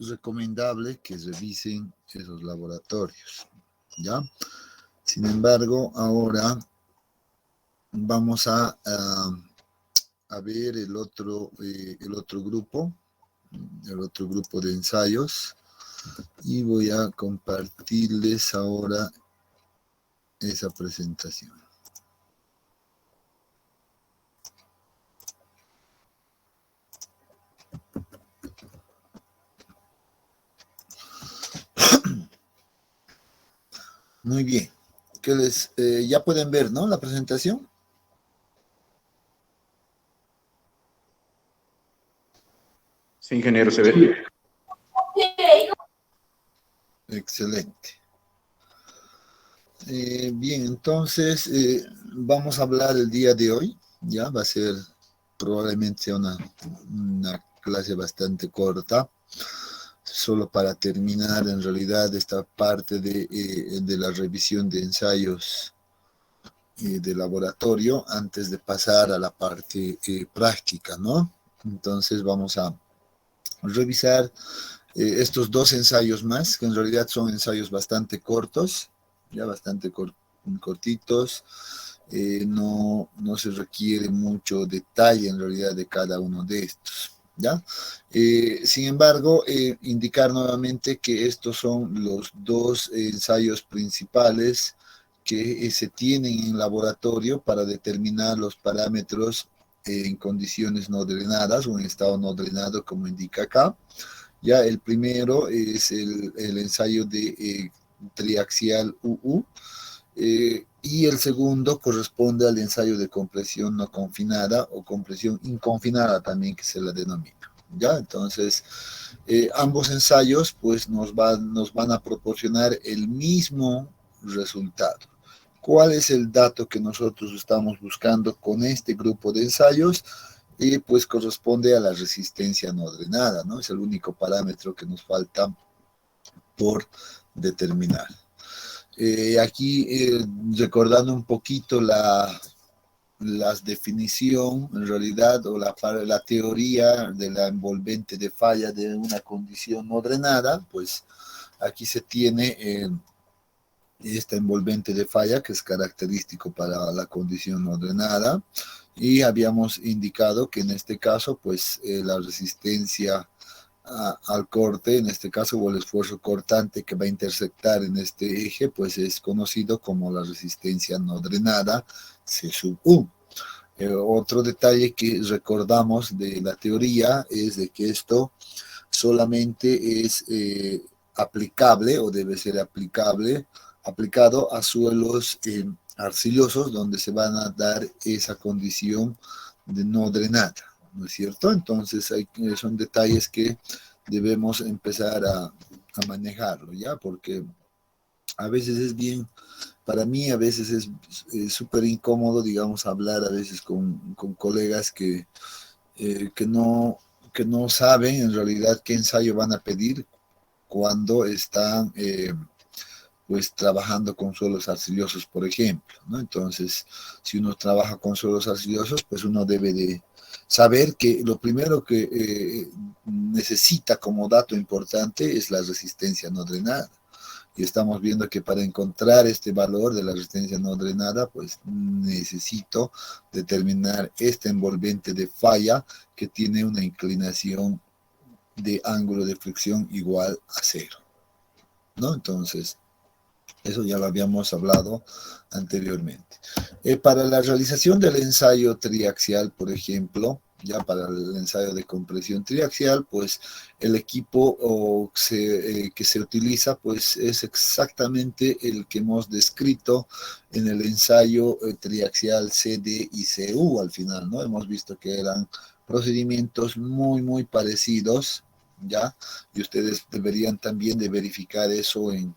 recomendable que revisen esos laboratorios, ¿ya? Sin embargo, ahora vamos a ver el otro grupo de ensayos, y voy a compartirles ahora esa presentación. Muy bien. Ya pueden ver, ¿no?, la presentación. Sí, ingeniero, se ve. Excelente. Bien, entonces vamos a hablar el día de hoy. Ya va a ser probablemente una clase bastante corta, solo para terminar en realidad esta parte de la revisión de ensayos de laboratorio antes de pasar a la parte práctica, ¿no? Entonces vamos a revisar estos dos ensayos más, que en realidad son ensayos bastante cortos, ya bastante cortitos. No se requiere mucho detalle en realidad de cada uno de estos, ¿ya? Sin embargo, indicar nuevamente que estos son los dos ensayos principales que se tienen en laboratorio para determinar los parámetros en condiciones no drenadas o en estado no drenado, como indica acá. Ya el primero es el ensayo de triaxial UU, y el segundo corresponde al ensayo de compresión no confinada o compresión inconfinada también, que se la denomina. ¿Ya? Entonces, ambos ensayos pues nos van a proporcionar el mismo resultado. ¿Cuál es el dato que nosotros estamos buscando con este grupo de ensayos? Y pues corresponde a la resistencia no drenada, ¿no? Es el único parámetro que nos falta por determinar. Aquí recordando un poquito las definición, en realidad, o la teoría de la envolvente de falla de una condición no drenada, pues aquí se tiene esta envolvente de falla, que es característico para la condición no drenada, y habíamos indicado que en este caso, pues la resistencia al corte, en este caso, o el esfuerzo cortante que va a intersectar en este eje, pues es conocido como la resistencia no drenada, C sub U. Otro detalle que recordamos de la teoría es de que esto solamente es aplicable, o debe ser aplicado a suelos arcillosos, donde se van a dar esa condición de no drenada, ¿no es cierto? Entonces son detalles que debemos empezar a manejarlo, ¿ya? Porque a veces es bien, para mí a veces es súper incómodo, digamos, hablar a veces con colegas que no saben en realidad qué ensayo van a pedir cuando están pues trabajando con suelos arcillosos, por ejemplo, ¿no? Entonces, si uno trabaja con suelos arcillosos, pues uno debe de saber que lo primero que necesita como dato importante es la resistencia no drenada. Y estamos viendo que para encontrar este valor de la resistencia no drenada, pues necesito determinar este envolvente de falla que tiene una inclinación de ángulo de fricción igual a 0, ¿no? Entonces, eso ya lo habíamos hablado anteriormente. Para la realización del ensayo triaxial, por ejemplo, ya para el ensayo de compresión triaxial, pues el equipo que se utiliza pues es exactamente el que hemos descrito en el ensayo triaxial CD y CU al final, ¿no? Hemos visto que eran procedimientos muy parecidos, ¿ya? Y ustedes deberían también de verificar eso en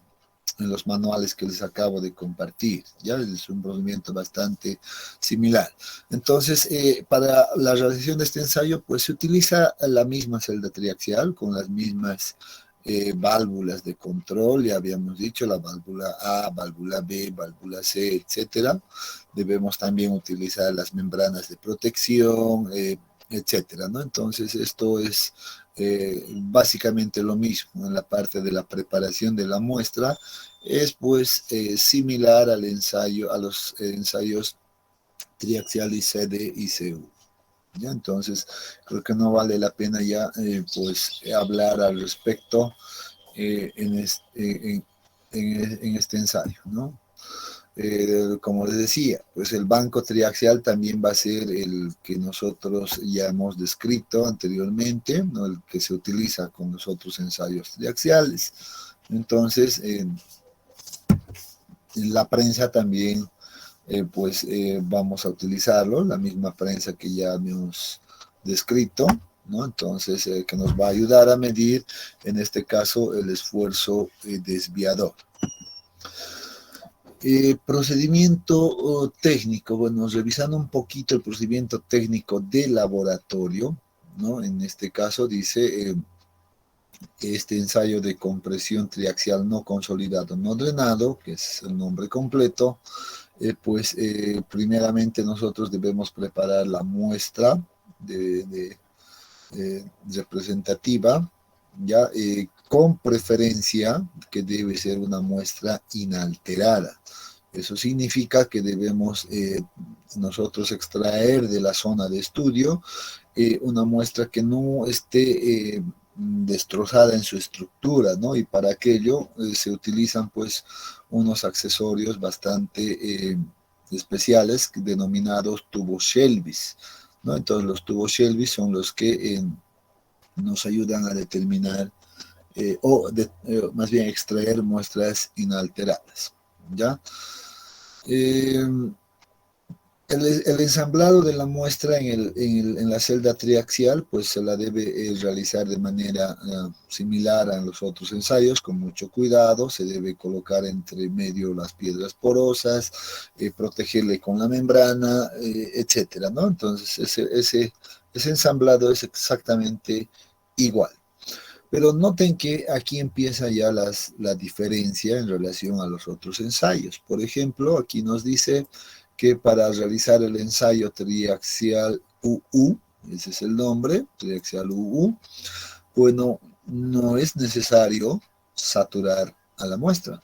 los manuales que les acabo de compartir. Ya es un procedimiento bastante similar. Entonces, para la realización de este ensayo, pues se utiliza la misma celda triaxial con las mismas válvulas de control, ya habíamos dicho, la válvula A, válvula B, válvula C, etcétera. Debemos también utilizar las membranas de protección, etcétera, ¿no? Entonces, esto es básicamente lo mismo en la parte de la preparación de la muestra, es pues similar al ensayo, a los ensayos triaxial y CD y CU. ¿Ya? Entonces, creo que no vale la pena ya pues hablar al respecto en este ensayo, ¿no? Como les decía, pues el banco triaxial también va a ser el que nosotros ya hemos descrito anteriormente, ¿no? El que se utiliza con los otros ensayos triaxiales. Entonces, en la prensa también, vamos a utilizarlo, la misma prensa que ya hemos descrito, ¿no? Entonces, que nos va a ayudar a medir, en este caso, el esfuerzo desviador. Procedimiento técnico, bueno, revisando un poquito el procedimiento técnico de laboratorio, ¿no? En este caso dice este ensayo de compresión triaxial no consolidado, no drenado, que es el nombre completo, primeramente nosotros debemos preparar la muestra representativa, ya con preferencia que debe ser una muestra inalterada. Eso significa que debemos nosotros extraer de la zona de estudio una muestra que no esté destrozada en su estructura, ¿no? Y para aquello se utilizan pues unos accesorios bastante especiales denominados tubos Shelby's, ¿no? Entonces los tubos Shelby son los que nos ayudan a determinar más bien extraer muestras inalteradas, ¿ya? El ensamblado de la muestra en la celda triaxial, pues se la debe realizar de manera similar a los otros ensayos, con mucho cuidado. Se debe colocar entre medio las piedras porosas, protegerle con la membrana, etcétera, ¿no? Entonces, ese ensamblado es exactamente igual. Pero noten que aquí empieza ya la diferencia en relación a los otros ensayos. Por ejemplo, aquí nos dice que para realizar el ensayo triaxial UU, ese es el nombre, triaxial UU, bueno, no es necesario saturar a la muestra,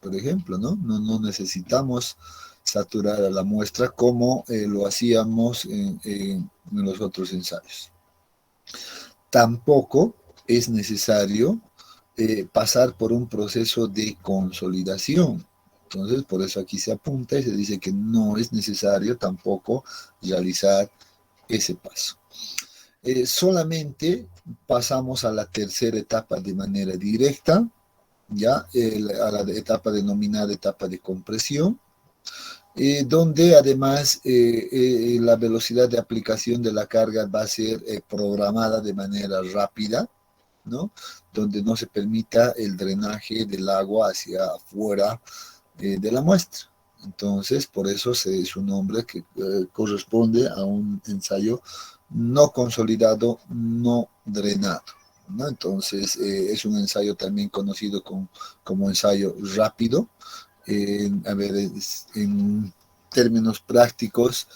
por ejemplo, ¿no? No necesitamos saturar a la muestra como lo hacíamos en los otros ensayos. Tampoco es necesario pasar por un proceso de consolidación. Entonces, por eso aquí se apunta y se dice que no es necesario tampoco realizar ese paso. Solamente pasamos a la tercera etapa de manera directa, ya a la etapa denominada etapa de compresión, donde además la velocidad de aplicación de la carga va a ser programada de manera rápida, ¿no? Donde no se permita el drenaje del agua hacia afuera de la muestra. Entonces, por eso su nombre que corresponde a un ensayo no consolidado, no drenado, ¿no? Entonces, es un ensayo también conocido como ensayo rápido. En términos prácticos,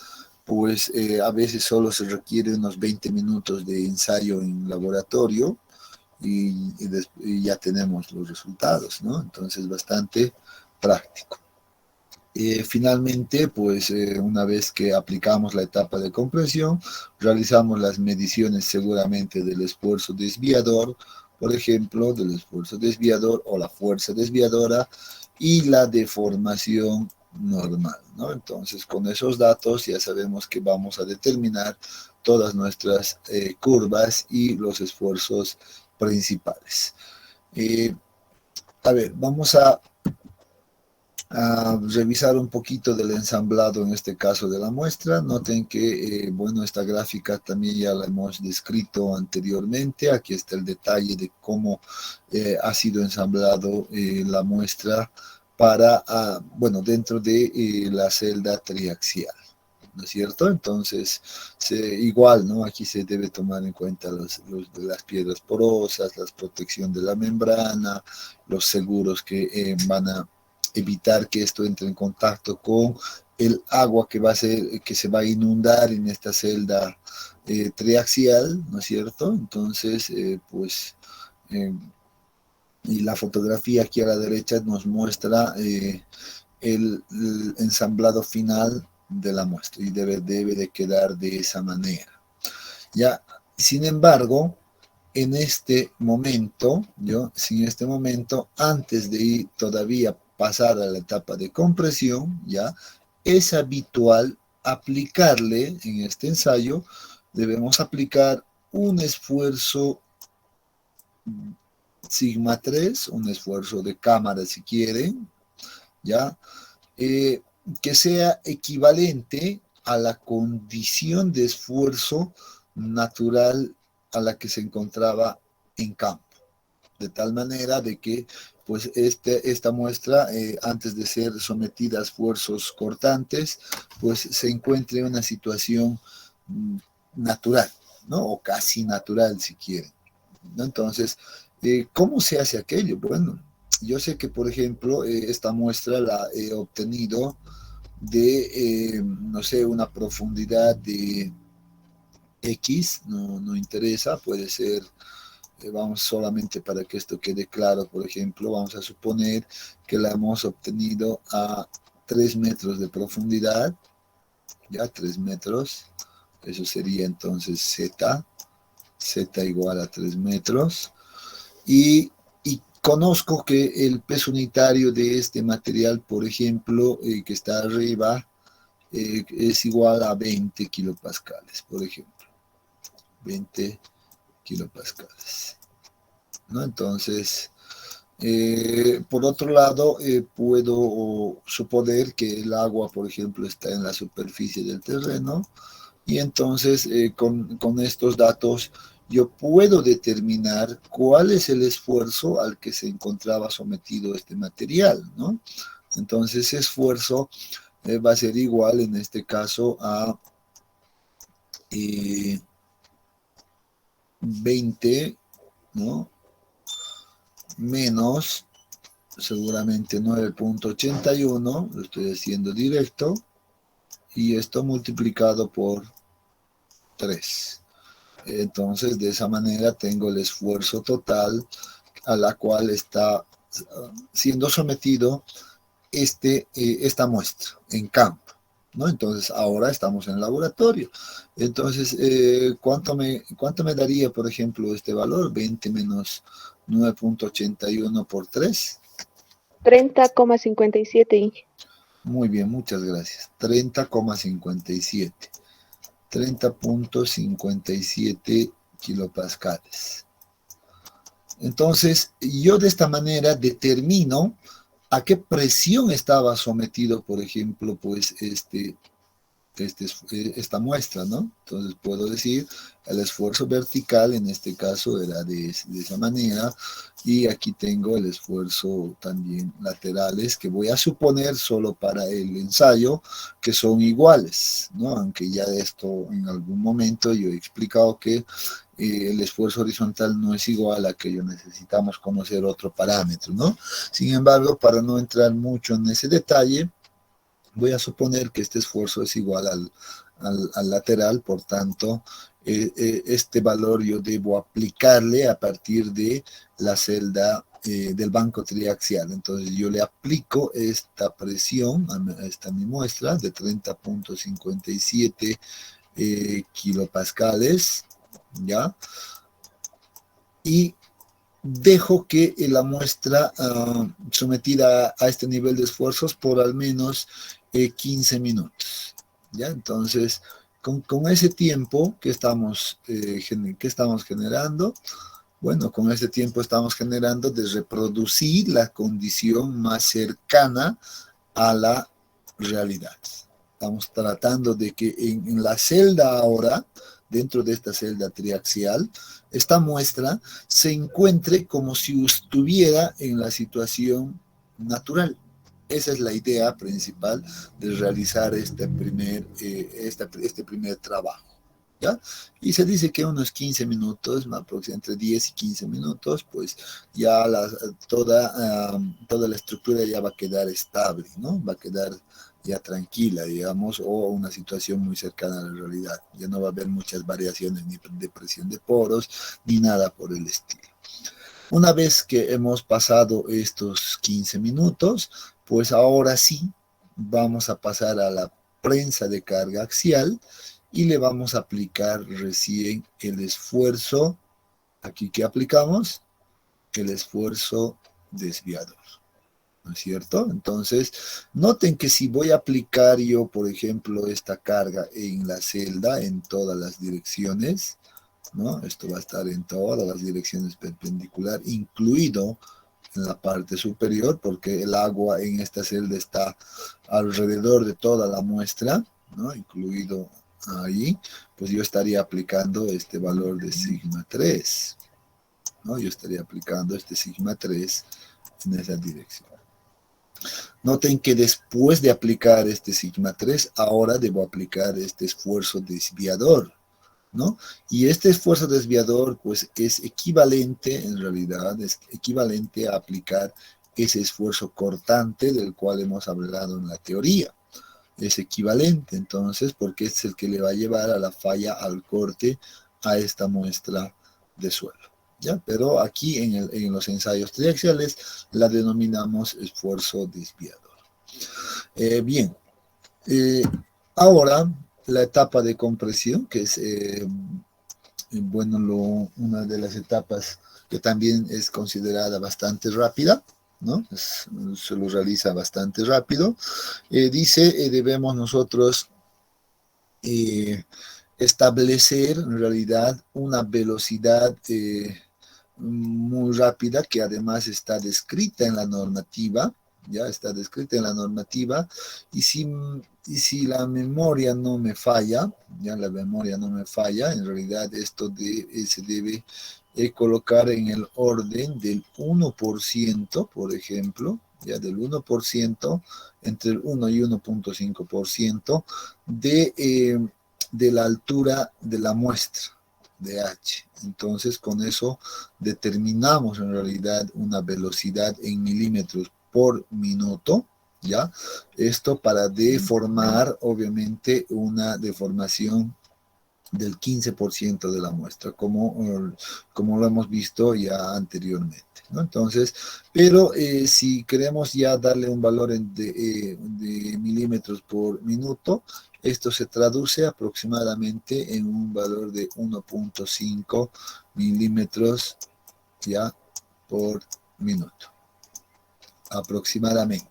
pues a veces solo se requiere unos 20 minutos de ensayo en laboratorio y ya tenemos los resultados, ¿no? Entonces, bastante práctico. Finalmente, pues una vez que aplicamos la etapa de compresión, realizamos las mediciones seguramente del esfuerzo desviador, por ejemplo, del esfuerzo desviador o la fuerza desviadora y la deformación normal, ¿no? Entonces, con esos datos ya sabemos que vamos a determinar todas nuestras curvas y los esfuerzos principales. A ver, vamos a revisar un poquito del ensamblado, en este caso de la muestra. Noten que, bueno, esta gráfica también ya la hemos descrito anteriormente. Aquí está el detalle de cómo ha sido ensamblado la muestra para, bueno, dentro de la celda triaxial, ¿no es cierto? Entonces, igual, ¿no? Aquí se debe tomar en cuenta las piedras porosas, la protección de la membrana, los seguros que van a evitar que esto entre en contacto con el agua que que se va a inundar en esta celda triaxial, ¿no es cierto? Entonces, y la fotografía aquí a la derecha nos muestra el ensamblado final de la muestra y debe de quedar de esa manera. Ya, sin embargo, en este momento, antes de ir todavía pasar a la etapa de compresión, ya, es habitual aplicarle en este ensayo, debemos aplicar un esfuerzo sigma 3, un esfuerzo de cámara si quieren, ya, que sea equivalente a la condición de esfuerzo natural a la que se encontraba en campo, de tal manera de que pues esta muestra, antes de ser sometida a esfuerzos cortantes, pues se encuentre en una situación natural, ¿no? O casi natural, si quieren, ¿no? Entonces, ¿cómo se hace aquello? Bueno, yo sé que, por ejemplo, esta muestra la he obtenido de, no sé, una profundidad de X, no interesa, puede ser, vamos solamente para que esto quede claro, por ejemplo, vamos a suponer que la hemos obtenido a 3 metros de profundidad, ya 3 metros, eso sería entonces Z igual a 3 metros, y conozco que el peso unitario de este material, por ejemplo, que está arriba, es igual a 20 kilopascales, por ejemplo. 20 kilopascales, ¿no? Entonces, por otro lado, puedo suponer que el agua, por ejemplo, está en la superficie del terreno y entonces con estos datos yo puedo determinar cuál es el esfuerzo al que se encontraba sometido este material, ¿no? Entonces, ese esfuerzo va a ser igual en este caso a 20, ¿no? Menos seguramente 9.81, lo estoy haciendo directo, y esto multiplicado por 3. Entonces, de esa manera tengo el esfuerzo total a la cual está siendo sometido esta muestra en campo, ¿no? Entonces, ahora estamos en laboratorio. Entonces, ¿cuánto me daría, por ejemplo, este valor? 20 menos 9.81 por 3. 30,57. Muy bien, muchas gracias. 30,57. 30.57 kilopascales. Entonces, yo de esta manera determino a qué presión estaba sometido, por ejemplo, pues esta muestra, ¿no? Entonces puedo decir, el esfuerzo vertical en este caso era de esa manera, y aquí tengo el esfuerzo también laterales, que voy a suponer solo para el ensayo, que son iguales, ¿no? Aunque ya de esto en algún momento yo he explicado que el esfuerzo horizontal no es igual a que necesitamos conocer otro parámetro, ¿no? Sin embargo, para no entrar mucho en ese detalle, voy a suponer que este esfuerzo es igual al lateral, por tanto, este valor yo debo aplicarle a partir de la celda del banco triaxial. Entonces yo le aplico esta presión a esta mi muestra de 30.57 kilopascales, ¿ya? Y dejo que la muestra sometida a este nivel de esfuerzos por al menos 15 minutos. ¿Ya? Entonces, con ese tiempo que estamos generando, bueno, con ese tiempo estamos generando de reproducir la condición más cercana a la realidad. Estamos tratando de que en la celda ahora, dentro de esta celda triaxial, esta muestra se encuentre como si estuviera en la situación natural. Esa es la idea principal de realizar este primer trabajo, ¿ya? Y se dice que unos 15 minutos, aproximadamente entre 10 y 15 minutos, pues ya toda la estructura ya va a quedar estable, ¿no? Va a quedar ya tranquila, digamos, o una situación muy cercana a la realidad. Ya no va a haber muchas variaciones ni de presión de poros, ni nada por el estilo. Una vez que hemos pasado estos 15 minutos, pues ahora sí vamos a pasar a la prensa de carga axial y le vamos a aplicar recién el esfuerzo. Aquí, ¿qué aplicamos? El esfuerzo desviador, ¿no es cierto? Entonces, noten que si voy a aplicar yo, por ejemplo, esta carga en la celda, en todas las direcciones, ¿no? Esto va a estar en todas las direcciones perpendicular, incluido en la parte superior, porque el agua en esta celda está alrededor de toda la muestra, ¿no? Incluido ahí, pues yo estaría aplicando este valor de sigma 3, ¿no? Yo estaría aplicando este sigma 3 en esa dirección. Noten que después de aplicar este sigma 3, ahora debo aplicar este esfuerzo desviador, ¿no? Y este esfuerzo desviador, pues, es equivalente, en realidad, es equivalente a aplicar ese esfuerzo cortante del cual hemos hablado en la teoría. Es equivalente, entonces, porque es el que le va a llevar a la falla, al corte, a esta muestra de suelo, ¿ya? Pero aquí en los ensayos triaxiales la denominamos esfuerzo desviador. Bien, ahora la etapa de compresión, que es bueno, una de las etapas que también es considerada bastante rápida, ¿no? Se lo realiza bastante rápido. Dice, debemos nosotros establecer en realidad una velocidad muy rápida que además está descrita en la normativa, ya está descrita en la normativa, y si la memoria no me falla, ya la memoria no me falla, en realidad esto se debe colocar en el orden del 1%, por ejemplo, ya del 1%, entre el 1 y 1.5% de la altura de la muestra de H. Entonces, con eso determinamos en realidad una velocidad en milímetros por minuto, ¿ya? Esto para deformar, obviamente, una deformación del 15% de la muestra, como lo hemos visto ya anteriormente, ¿no? Entonces, pero si queremos ya darle un valor de milímetros por minuto, esto se traduce aproximadamente en un valor de 1.5 milímetros ya por minuto, aproximadamente.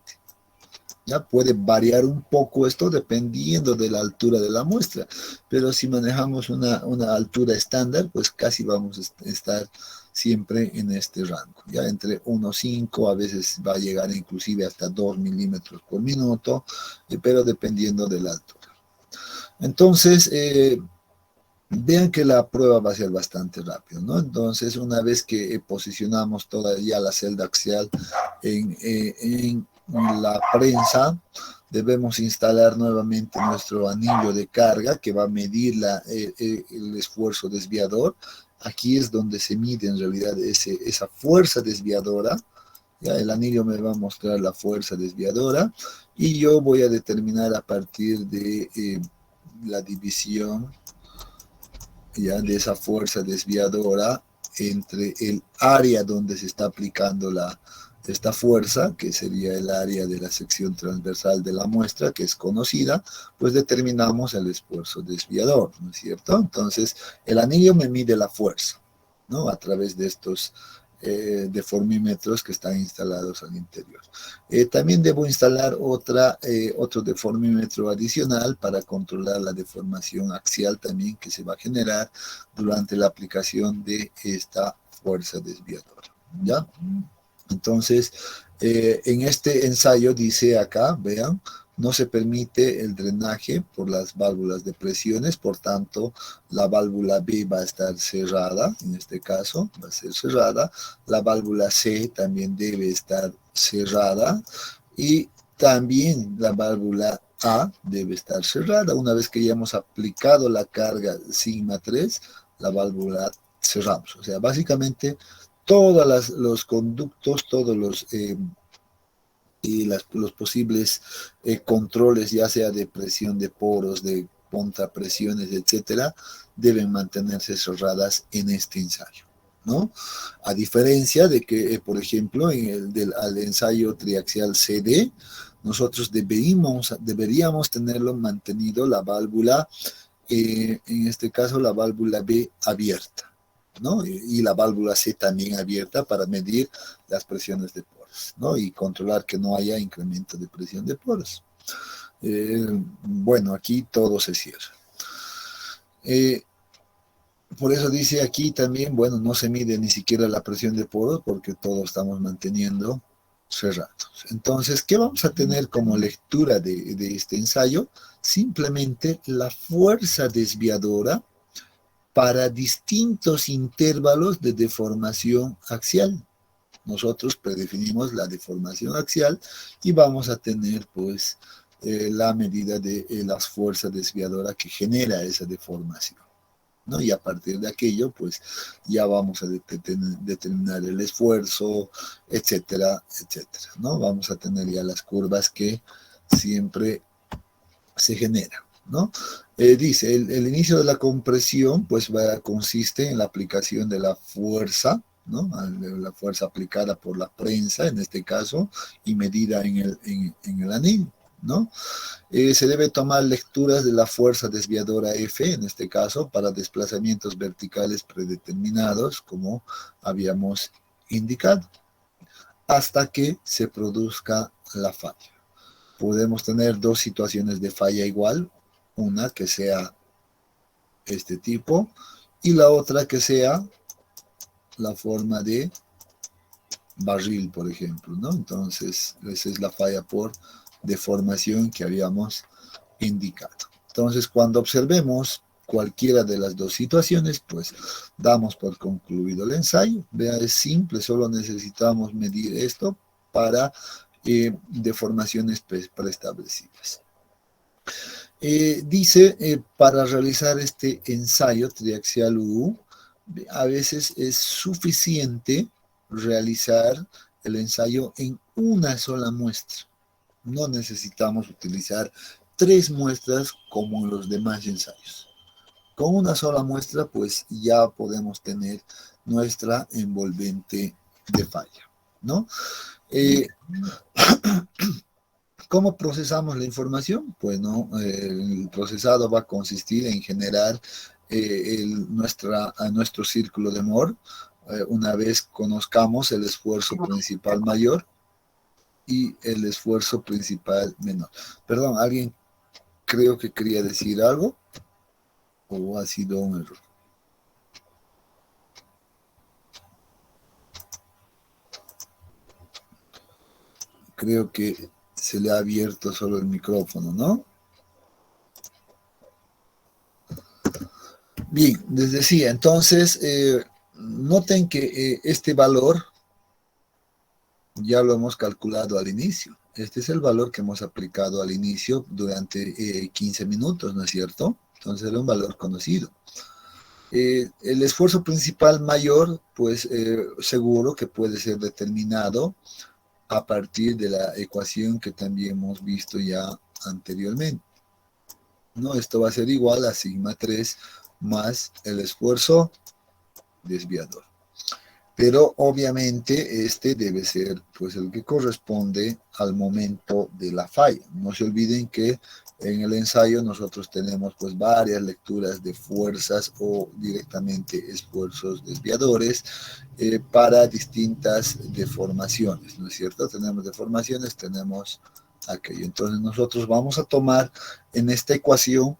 Ya puede variar un poco esto dependiendo de la altura de la muestra, pero si manejamos una altura estándar, pues casi vamos a estar siempre en este rango, ya entre 1,5, a veces va a llegar inclusive hasta 2 milímetros por minuto, pero dependiendo de la altura. Entonces, vean que la prueba va a ser bastante rápido, ¿no? Entonces, una vez que posicionamos todavía la celda axial en la prensa, debemos instalar nuevamente nuestro anillo de carga que va a medir el esfuerzo desviador. Aquí es donde se mide en realidad esa fuerza desviadora. Ya el anillo me va a mostrar la fuerza desviadora y yo voy a determinar a partir de la división ya de esa fuerza desviadora entre el área donde se está aplicando esta fuerza, que sería el área de la sección transversal de la muestra, que es conocida, pues determinamos el esfuerzo desviador, ¿no es cierto? Entonces, el anillo me mide la fuerza, ¿no? A través de estos deformímetros que están instalados al interior. También debo instalar otro deformímetro adicional para controlar la deformación axial también que se va a generar durante la aplicación de esta fuerza desviadora, ¿ya? Entonces, en este ensayo dice acá, vean, no se permite el drenaje por las válvulas de presiones, por tanto, la válvula B va a estar cerrada, en este caso, va a ser cerrada. La válvula C también debe estar cerrada y también la válvula A debe estar cerrada. Una vez que ya hemos aplicado la carga sigma 3, la válvula cerramos. O sea, básicamente todos los conductos, todos los los posibles controles, ya sea de presión de poros, de contrapresiones, etcétera, deben mantenerse cerradas en este ensayo, ¿no? A diferencia de que, por ejemplo, al ensayo triaxial CD, nosotros deberíamos tenerlo mantenido la válvula, en este caso la válvula B abierta, ¿no? Y la válvula C también abierta para medir las presiones de poros, ¿no? Y controlar que no haya incremento de presión de poros. Bueno, aquí todo se cierra. Por eso dice aquí también, bueno, no se mide ni siquiera la presión de poros porque todo estamos manteniendo cerrados. Entonces, ¿qué vamos a tener como lectura de este ensayo? Simplemente la fuerza desviadora para distintos intervalos de deformación axial. Nosotros predefinimos la deformación axial y vamos a tener pues la medida de la fuerza desviadora que genera esa deformación, ¿no? Y a partir de aquello pues ya vamos a determinar el esfuerzo, etcétera, etcétera, ¿no? Vamos a tener ya las curvas que siempre se generan, ¿no? Dice, el inicio de la compresión pues consiste en la aplicación de la fuerza, ¿no? La fuerza aplicada por la prensa, en este caso, y medida en el anillo, ¿no? Se debe tomar lecturas de la fuerza desviadora F, en este caso, para desplazamientos verticales predeterminados, como habíamos indicado, hasta que se produzca la falla. Podemos tener dos situaciones de falla igual, una que sea este tipo y la otra que sea la forma de barril, por ejemplo, ¿no? Entonces, esa es la falla por deformación que habíamos indicado. Entonces, cuando observemos cualquiera de las dos situaciones, pues damos por concluido el ensayo. Vea, es simple, solo necesitamos medir esto para deformaciones preestablecidas. Dice, para realizar este ensayo triaxial U, a veces es suficiente realizar el ensayo en una sola muestra. No necesitamos utilizar 3 muestras como en los demás ensayos. Con una sola muestra, pues ya podemos tener nuestra envolvente de falla, ¿no? ¿Cómo procesamos la información? Pues no, el procesado va a consistir en generar nuestro círculo de Moore. Una vez conozcamos el esfuerzo principal mayor y el esfuerzo principal menor. Perdón, ¿alguien creo que quería decir algo? ¿O ha sido un error? Creo que se le ha abierto solo el micrófono, ¿no? Bien, les decía, entonces, noten que este valor ya lo hemos calculado al inicio. Este es el valor que hemos aplicado al inicio durante 15 minutos, ¿no es cierto? Entonces era un valor conocido. El esfuerzo principal mayor, pues seguro que puede ser determinado a partir de la ecuación que también hemos visto ya anteriormente, ¿no? Esto va a ser igual a sigma 3 más el esfuerzo desviador. Pero obviamente este debe ser pues el que corresponde al momento de la falla. No se olviden que en el ensayo nosotros tenemos pues varias lecturas de fuerzas o directamente esfuerzos desviadores para distintas deformaciones, ¿no es cierto? Tenemos deformaciones, tenemos aquello. Entonces nosotros vamos a tomar en esta ecuación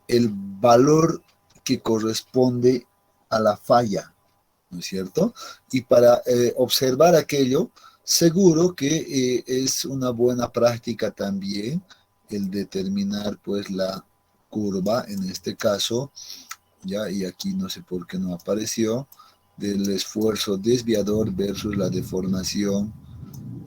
el valor que corresponde a la falla, ¿no es cierto? Y para observar aquello, seguro que es una buena práctica también el determinar pues la curva, en este caso, ya, y aquí no sé por qué no apareció, del esfuerzo desviador versus la deformación,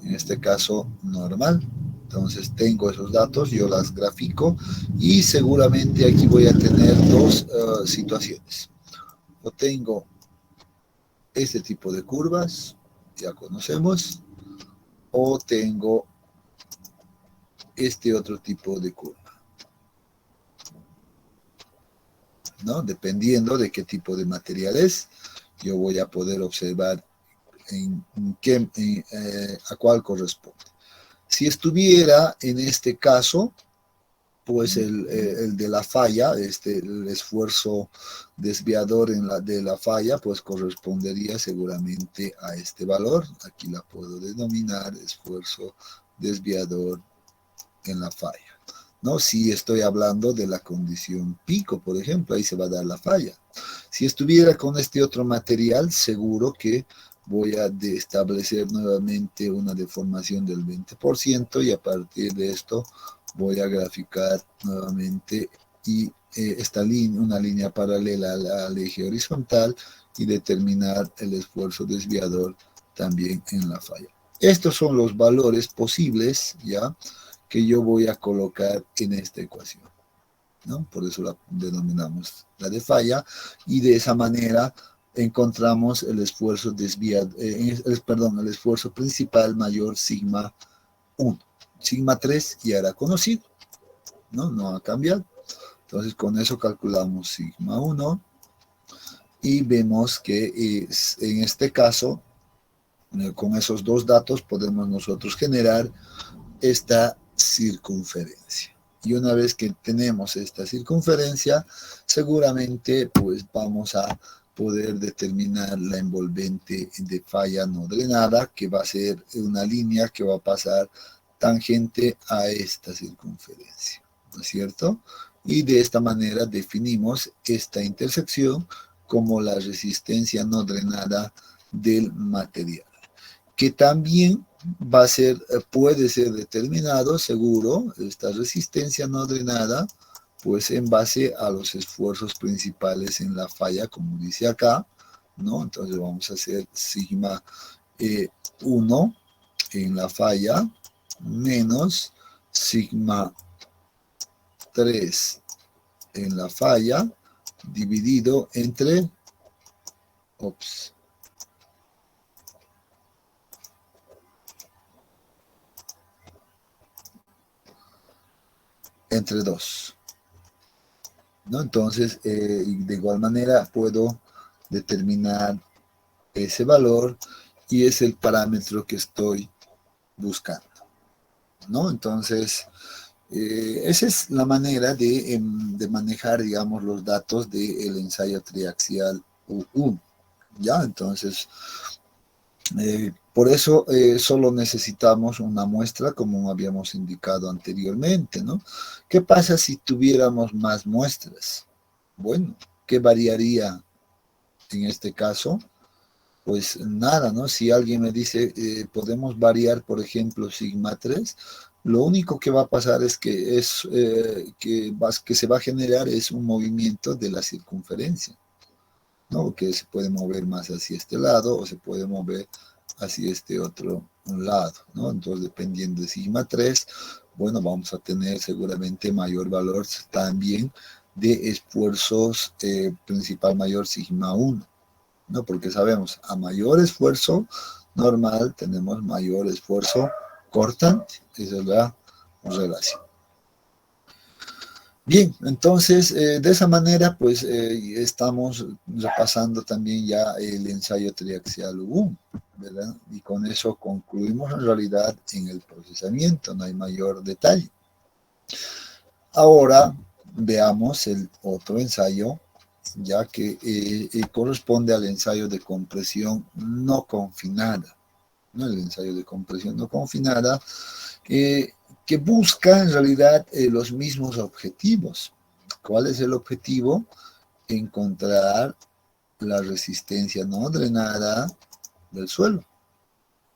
en este caso normal. Entonces tengo esos datos, yo las grafico y seguramente aquí voy a tener dos situaciones. O tengo este tipo de curvas, ya conocemos, o tengo este otro tipo de curva, ¿no? Dependiendo de qué tipo de material es, yo voy a poder observar a cuál corresponde. Si estuviera en este caso, pues el de la falla, el esfuerzo desviador de la falla, pues correspondería seguramente a este valor. Aquí la puedo denominar esfuerzo desviador en la falla, ¿no? Si estoy hablando de la condición pico, por ejemplo, ahí se va a dar la falla. Si estuviera con este otro material, seguro que voy a establecer nuevamente una deformación del 20% y a partir de esto voy a graficar nuevamente y esta línea, una línea paralela al eje horizontal y determinar el esfuerzo desviador también en la falla. Estos son los valores posibles, ¿ya?, que yo voy a colocar en esta ecuación, ¿no? Por eso la denominamos la de falla, y de esa manera encontramos el esfuerzo desviado, el esfuerzo principal mayor sigma 1. Sigma 3 ya era conocido, ¿no? No ha cambiado. Entonces con eso calculamos sigma 1 y vemos que en este caso, con esos dos datos podemos nosotros generar esta circunferencia. Y una vez que tenemos esta circunferencia, seguramente pues vamos a poder determinar la envolvente de falla no drenada, que va a ser una línea que va a pasar tangente a esta circunferencia, ¿no es cierto? Y de esta manera definimos esta intersección como la resistencia no drenada del material, que también va a ser, puede ser determinado, seguro, esta resistencia no drenada, pues en base a los esfuerzos principales en la falla, como dice acá, ¿no? Entonces vamos a hacer sigma 1 en la falla menos sigma 3 en la falla dividido entre entre 2, ¿no? Entonces, de igual manera puedo determinar ese valor y es el parámetro que estoy buscando, ¿no? Entonces, esa es la manera de manejar, digamos, los datos del ensayo triaxial U1, ¿ya? Entonces, por eso solo necesitamos una muestra, como habíamos indicado anteriormente, ¿no? ¿Qué pasa si tuviéramos más muestras? Bueno, ¿qué variaría en este caso? Pues nada, ¿no? Si alguien me dice, podemos variar, por ejemplo, sigma 3, lo único que va a pasar es que, que se va a generar es un movimiento de la circunferencia, ¿no? Que se puede mover más hacia este lado o se puede mover hacia este otro lado, ¿no? Entonces, dependiendo de sigma 3, bueno, vamos a tener seguramente mayor valor también de esfuerzos principal mayor sigma 1, ¿no? Porque sabemos, a mayor esfuerzo normal tenemos mayor esfuerzo cortante. Esa es la relación. Bien, entonces de esa manera pues estamos repasando también ya el ensayo triaxial U1, ¿verdad? Y con eso concluimos en realidad en el procesamiento, no hay mayor detalle. Ahora veamos el otro ensayo, ya que corresponde al ensayo de compresión no confinada, ¿no? El ensayo de compresión no confinada, que busca en realidad los mismos objetivos. ¿Cuál es el objetivo? Encontrar la resistencia no drenada del suelo,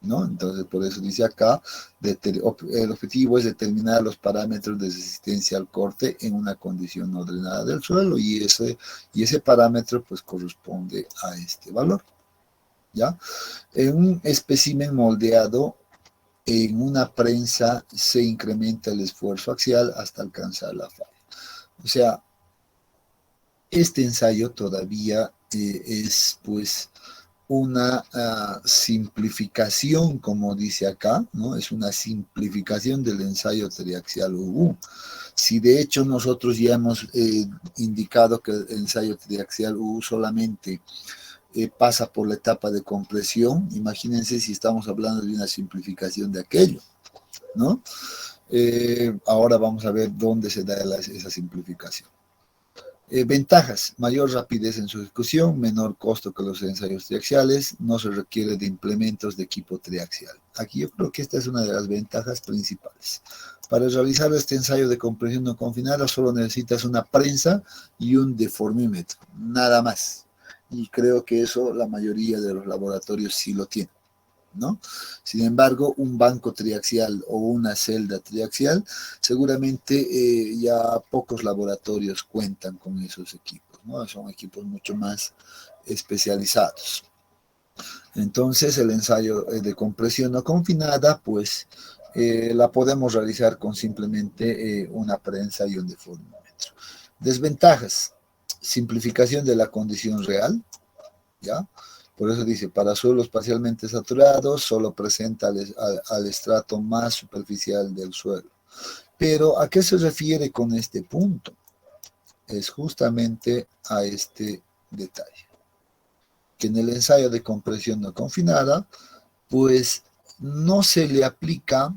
¿no? Entonces, por eso dice acá, el objetivo es determinar los parámetros de resistencia al corte en una condición no drenada del suelo, y ese parámetro pues corresponde a este valor, ¿ya? En un espécimen moldeado en una prensa se incrementa el esfuerzo axial hasta alcanzar la falla. O sea, este ensayo todavía es pues una simplificación, como dice acá, ¿no? Es una simplificación del ensayo triaxial UU. Si de hecho nosotros ya hemos indicado que el ensayo triaxial UU solamente pasa por la etapa de compresión, imagínense si estamos hablando de una simplificación de aquello, ¿no? Ahora vamos a ver dónde se da esa simplificación. Ventajas: mayor rapidez en su ejecución, menor costo que los ensayos triaxiales, no se requiere de implementos de equipo triaxial. Aquí yo creo que esta es una de las ventajas principales. Para realizar este ensayo de compresión no confinada solo necesitas una prensa y un deformímetro, nada más. Y creo que eso la mayoría de los laboratorios sí lo tienen, ¿no? Sin embargo, un banco triaxial o una celda triaxial, seguramente ya pocos laboratorios cuentan con esos equipos, ¿no? Son equipos mucho más especializados. Entonces, el ensayo de compresión no confinada, pues, la podemos realizar con simplemente una prensa y un deformímetro. Desventajas: simplificación de la condición real, ¿ya? Por eso dice, para suelos parcialmente saturados, solo presenta al estrato más superficial del suelo. Pero, ¿a qué se refiere con este punto? Es justamente a este detalle. Que en el ensayo de compresión no confinada, pues no se le aplica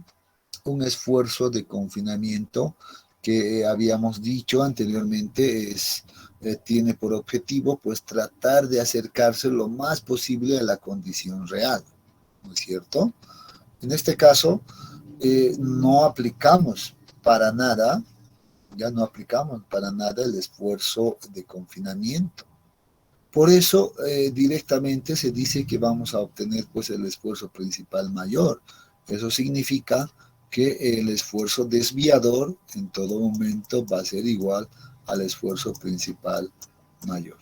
un esfuerzo de confinamiento que habíamos dicho anteriormente tiene por objetivo pues tratar de acercarse lo más posible a la condición real, ¿no es cierto? En este caso no aplicamos para nada, ya no aplicamos para nada el esfuerzo de confinamiento. Por eso directamente se dice que vamos a obtener pues el esfuerzo principal mayor. Eso significa que el esfuerzo desviador en todo momento va a ser igual al esfuerzo principal mayor.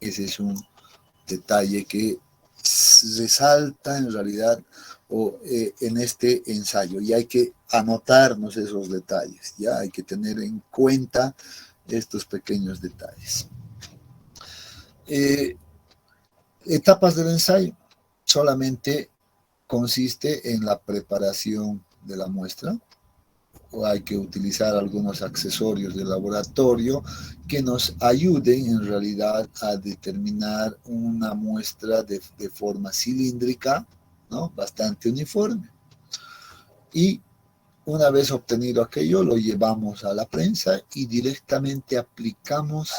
Ese es un detalle que resalta en realidad en este ensayo y hay que anotarnos esos detalles, ya hay que tener en cuenta estos pequeños detalles. Etapas del ensayo: solamente consiste en la preparación de la muestra, o hay que utilizar algunos accesorios de laboratorio que nos ayuden en realidad a determinar una muestra de forma cilíndrica, ¿no? Bastante uniforme. Y una vez obtenido aquello, lo llevamos a la prensa y directamente aplicamos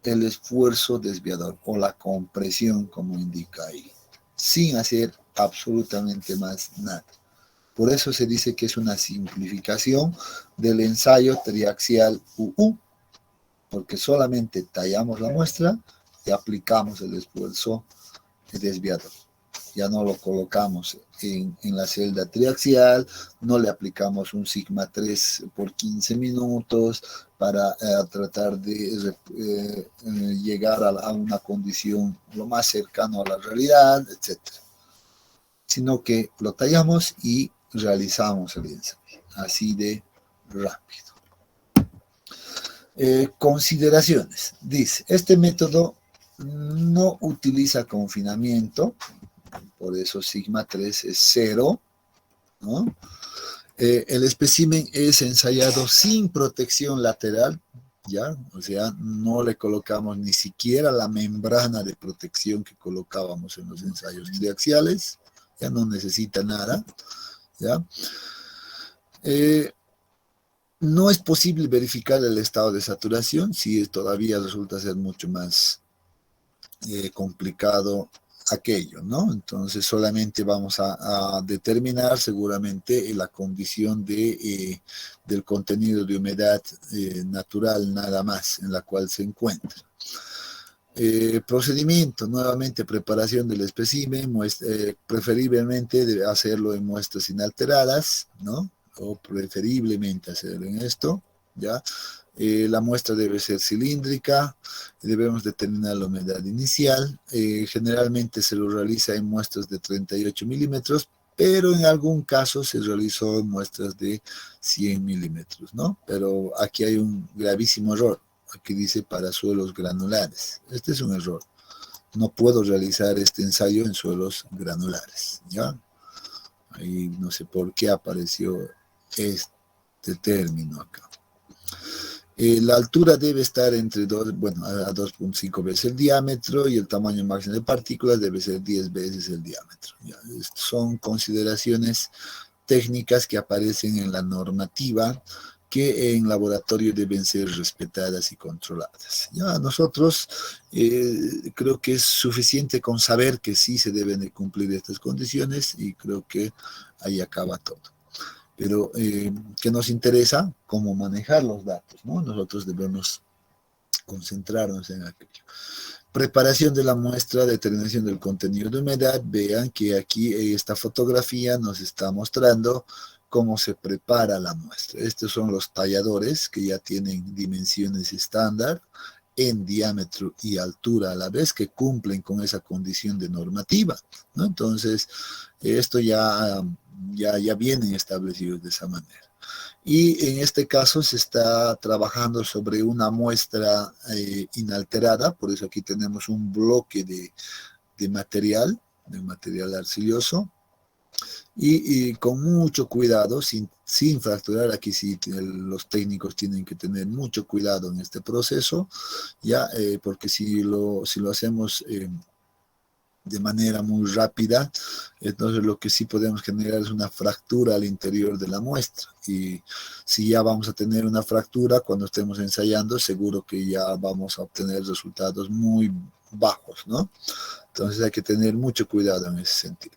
el esfuerzo desviador o la compresión, como indica ahí, sin hacer absolutamente más nada. Por eso se dice que es una simplificación del ensayo triaxial UU, porque solamente tallamos la muestra y aplicamos el esfuerzo desviador. Ya no lo colocamos en la celda triaxial, no le aplicamos un sigma 3 por 15 minutos para tratar de llegar a una condición lo más cercano a la realidad, etc. Sino que lo tallamos y realizamos el ensayo, así de rápido. Consideraciones. Dice, este método no utiliza confinamiento, por eso sigma 3 es 0, ¿no? El espécimen es ensayado sin protección lateral, ¿ya? O sea, no le colocamos ni siquiera la membrana de protección que colocábamos en los ensayos triaxiales, ya no necesita nada, ¿ya? No es posible verificar el estado de saturación, si todavía resulta ser mucho más complicado aquello, ¿no? Entonces solamente vamos a determinar seguramente la condición del contenido de humedad natural nada más en la cual se encuentra. Procedimiento: nuevamente preparación del espécimen, preferiblemente debe hacerlo en muestras inalteradas, ¿no? O preferiblemente hacerlo en esto, ¿ya? La muestra debe ser cilíndrica, debemos determinar la humedad inicial, generalmente se lo realiza en muestras de 38 milímetros, pero en algún caso se realizó en muestras de 100 milímetros, ¿no? Pero aquí hay un gravísimo error, aquí dice para suelos granulares, este es un error, no puedo realizar este ensayo en suelos granulares, ¿ya? Ahí no sé por qué apareció este término acá. La altura debe estar entre 2.5 veces el diámetro y el tamaño máximo de partículas debe ser 10 veces el diámetro. ¿Ya? Son consideraciones técnicas que aparecen en la normativa que en laboratorio deben ser respetadas y controladas. Ya nosotros creo que es suficiente con saber que sí se deben de cumplir estas condiciones y creo que ahí acaba todo. Pero ¿qué nos interesa? Cómo manejar los datos, ¿no? Nosotros debemos concentrarnos en aquello. Preparación de la muestra, determinación del contenido de humedad. Vean que aquí esta fotografía nos está mostrando cómo se prepara la muestra. Estos son los talladores que ya tienen dimensiones estándar en diámetro y altura a la vez que cumplen con esa condición de normativa, ¿no? Entonces, esto ya vienen establecidos de esa manera. Y en este caso se está trabajando sobre una muestra inalterada, por eso aquí tenemos un bloque de material arcilloso, y con mucho cuidado, sin fracturar, aquí sí los técnicos tienen que tener mucho cuidado en este proceso, ya porque si lo hacemos de manera muy rápida, entonces lo que sí podemos generar es una fractura al interior de la muestra, y si ya vamos a tener una fractura cuando estemos ensayando, seguro que ya vamos a obtener resultados muy bajos, ¿no? Entonces hay que tener mucho cuidado en ese sentido.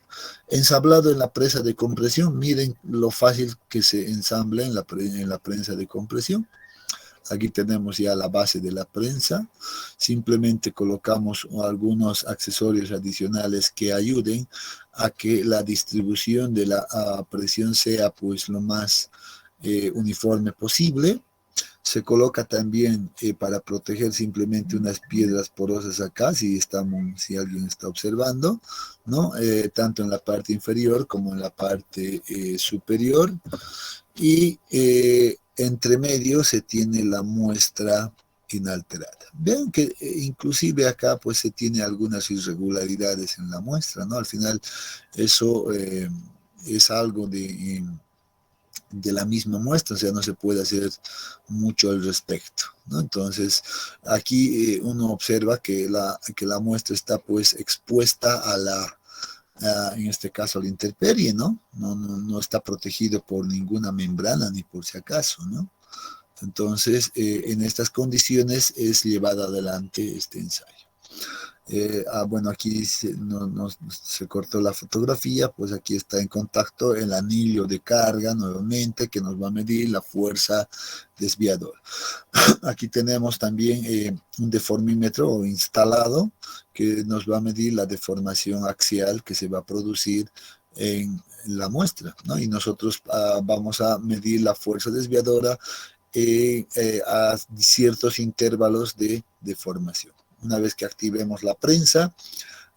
Ensamblado en la presa de compresión, miren lo fácil que se ensambla en la prensa de compresión. Aquí tenemos ya la base de la prensa, simplemente colocamos algunos accesorios adicionales que ayuden a que la distribución de la presión sea pues lo más uniforme posible. Se coloca también para proteger simplemente unas piedras porosas acá, si alguien está observando, ¿no? Tanto en la parte inferior como en la parte superior. Y entre medio se tiene la muestra inalterada. Vean que inclusive acá pues se tiene algunas irregularidades en la muestra, ¿no? Al final eso es algo de la misma muestra, o sea, no se puede hacer mucho al respecto, ¿no? Entonces, aquí uno observa que la muestra está pues expuesta en este caso a la intemperie, ¿no? No está protegido por ninguna membrana ni por si acaso, ¿no? Entonces, en estas condiciones es llevado adelante este ensayo. Bueno, aquí se cortó la fotografía, pues aquí está en contacto el anillo de carga nuevamente que nos va a medir la fuerza desviadora. Aquí tenemos también un deformímetro instalado que nos va a medir la deformación axial que se va a producir en la muestra, ¿no? Y nosotros vamos a medir la fuerza desviadora a ciertos intervalos de deformación. Una vez que activemos la prensa,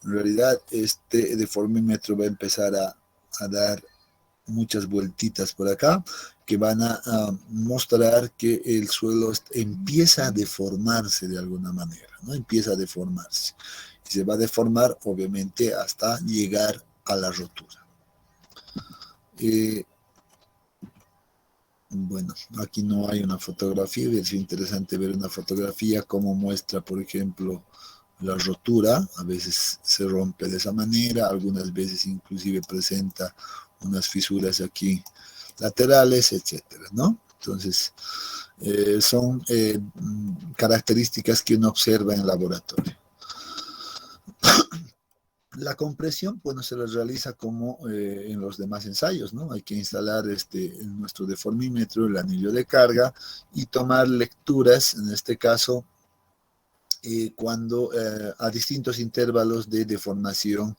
en realidad este deformímetro va a empezar a dar muchas vueltitas por acá que van a mostrar que el suelo empieza a deformarse de alguna manera, ¿no? Empieza a deformarse. Y se va a deformar, obviamente, hasta llegar a la rotura. Bueno, aquí no hay una fotografía, es interesante ver una fotografía como muestra, por ejemplo, la rotura. A veces se rompe de esa manera, algunas veces inclusive presenta unas fisuras aquí laterales, etcétera, ¿no? Entonces, son características que uno observa en el laboratorio. La compresión, bueno, se la realiza como en los demás ensayos, ¿no? Hay que instalar nuestro deformímetro, el anillo de carga, y tomar lecturas, en este caso, cuando a distintos intervalos de deformación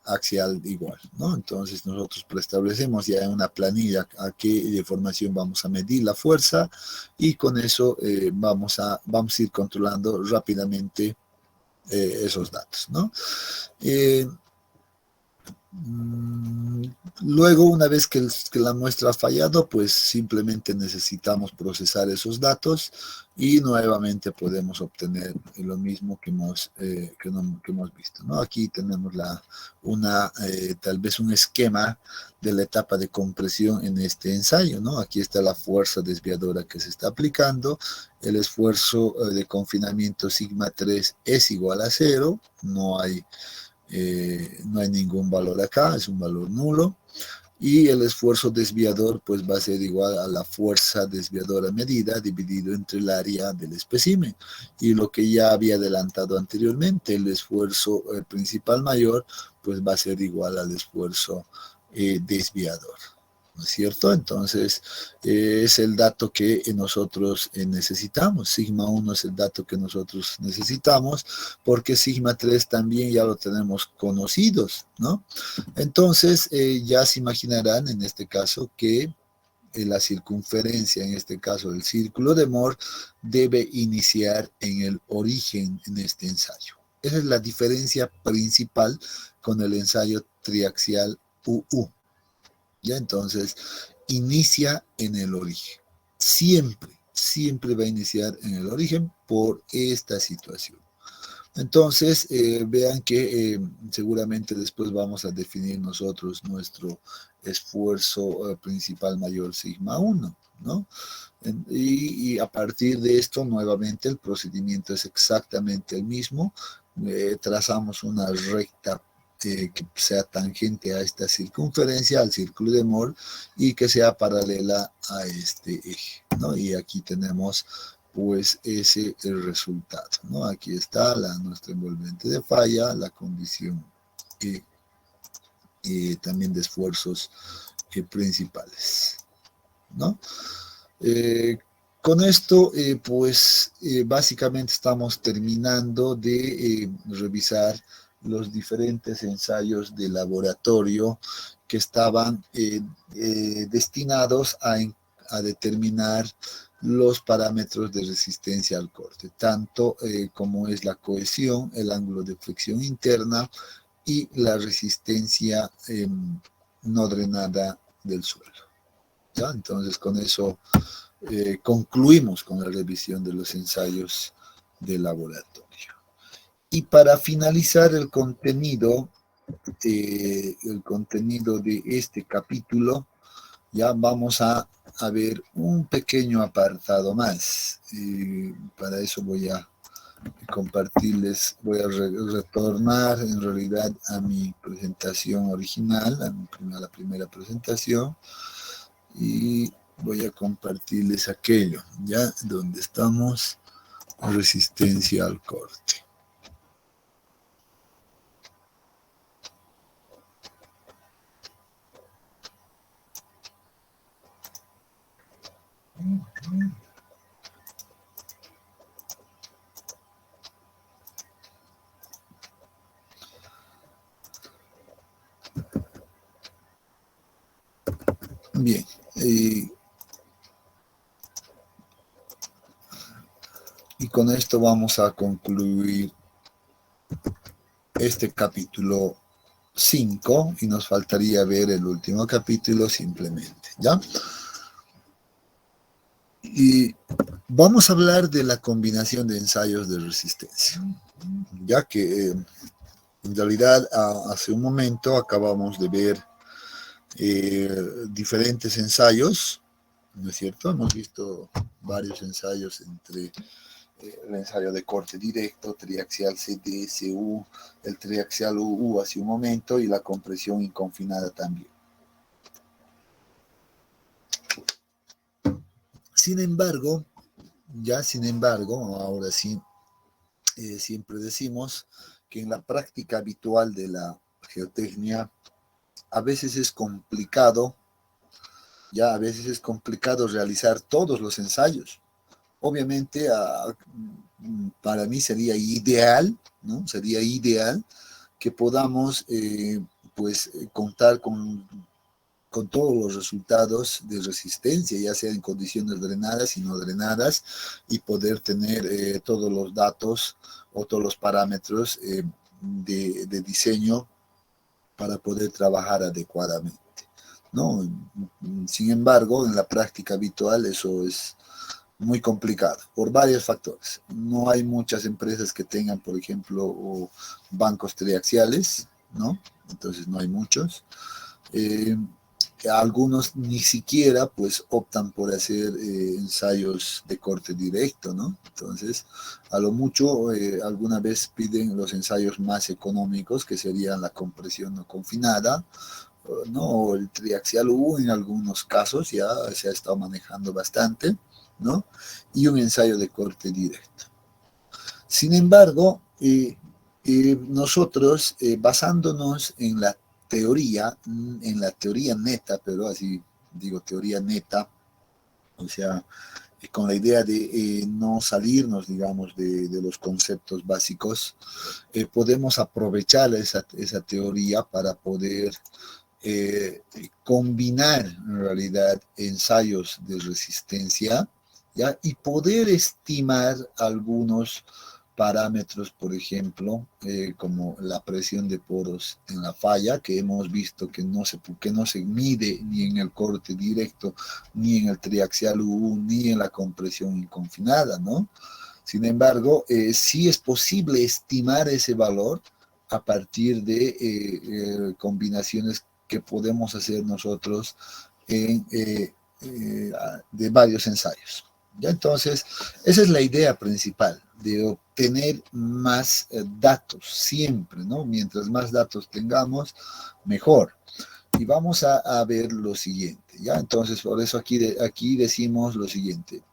axial igual, ¿no? Entonces nosotros preestablecemos ya en una planilla a qué deformación vamos a medir la fuerza, y con eso vamos a ir controlando rápidamente esos datos, ¿no? Luego, una vez que la muestra ha fallado, pues simplemente necesitamos procesar esos datos y nuevamente podemos obtener lo mismo que hemos visto, ¿no? Aquí tenemos tal vez un esquema de la etapa de compresión en este ensayo, ¿no? Aquí está la fuerza desviadora que se está aplicando, el esfuerzo de confinamiento sigma 3 es igual a 0, no hay ningún valor acá, es un valor nulo. Y el esfuerzo desviador pues va a ser igual a la fuerza desviadora medida dividido entre el área del espécimen. Y lo que ya había adelantado anteriormente, el esfuerzo principal mayor pues va a ser igual al esfuerzo desviador. ¿No es cierto? Entonces, es el dato que nosotros necesitamos. Sigma 1 es el dato que nosotros necesitamos, porque sigma 3 también ya lo tenemos conocidos, ¿no? Entonces, ya se imaginarán en este caso que la circunferencia, en este caso el círculo de Mohr, debe iniciar en el origen en este ensayo. Esa es la diferencia principal con el ensayo triaxial UU. ¿Ya? Entonces, inicia en el origen. Siempre va a iniciar en el origen por esta situación. Entonces, vean que seguramente después vamos a definir nosotros nuestro esfuerzo principal mayor sigma 1, ¿no? Y a partir de esto, nuevamente, el procedimiento es exactamente el mismo. Trazamos una recta que sea tangente a esta circunferencia, al círculo de Mohr, y que sea paralela a este eje, ¿no? Y aquí tenemos pues ese el resultado, ¿no? Aquí está nuestra envolvente de falla, la condición también de esfuerzos principales, ¿no? Con esto, pues básicamente estamos terminando de revisar los diferentes ensayos de laboratorio que estaban destinados a determinar los parámetros de resistencia al corte, tanto como es la cohesión, el ángulo de flexión interna y la resistencia no drenada del suelo. ¿Ya? Entonces, con eso concluimos con la revisión de los ensayos de laboratorio. Y para finalizar el contenido de este capítulo, ya vamos a ver un pequeño apartado más. Para eso voy a compartirles, voy a retornar en realidad a mi presentación original, a la primera presentación, y voy a compartirles aquello, ya donde estamos, resistencia al corte. Bien, y con esto vamos a concluir este capítulo 5 y nos faltaría ver el último capítulo simplemente, ¿ya? Y vamos a hablar de la combinación de ensayos de resistencia, ya que en realidad hace un momento acabamos de ver diferentes ensayos, ¿no es cierto? Hemos visto varios ensayos entre el ensayo de corte directo, triaxial CDSU, el triaxial UU hace un momento y la compresión inconfinada también. Sin embargo, ahora sí, siempre decimos que en la práctica habitual de la geotecnia a veces es complicado, realizar todos los ensayos. Obviamente, para mí sería ideal, ¿no? Sería ideal que podamos, contar con todos los resultados de resistencia, ya sea en condiciones drenadas y no drenadas, y poder tener todos los datos o todos los parámetros de diseño para poder trabajar adecuadamente. ¿no? Sin embargo, en la práctica habitual eso es muy complicado por varios factores. No hay muchas empresas que tengan, por ejemplo, bancos triaxiales, ¿no? Entonces no hay muchos. Eh, Algunos ni siquiera pues optan por hacer ensayos de corte directo, ¿no? Entonces, a lo mucho alguna vez piden los ensayos más económicos, que serían la compresión no confinada, ¿no? O el triaxial U en algunos casos ya se ha estado manejando bastante, ¿no? Y un ensayo de corte directo. Sin embargo, nosotros, basándonos en la teoría neta, pero así digo, teoría neta, o sea, con la idea de no salirnos, digamos, de los conceptos básicos, podemos aprovechar esa teoría para poder combinar en realidad ensayos de resistencia, ¿ya? Y poder estimar algunos parámetros, por ejemplo, como la presión de poros en la falla, que hemos visto que no se mide ni en el corte directo, ni en el triaxial UU, ni en la compresión inconfinada, ¿no? Sin embargo, sí es posible estimar ese valor a partir de combinaciones que podemos hacer nosotros de varios ensayos. ¿Ya? Entonces, esa es la idea principal, de obtener más datos siempre, ¿no? Mientras más datos tengamos, mejor. Y vamos a ver lo siguiente, ¿ya? Entonces, por eso aquí decimos lo siguiente.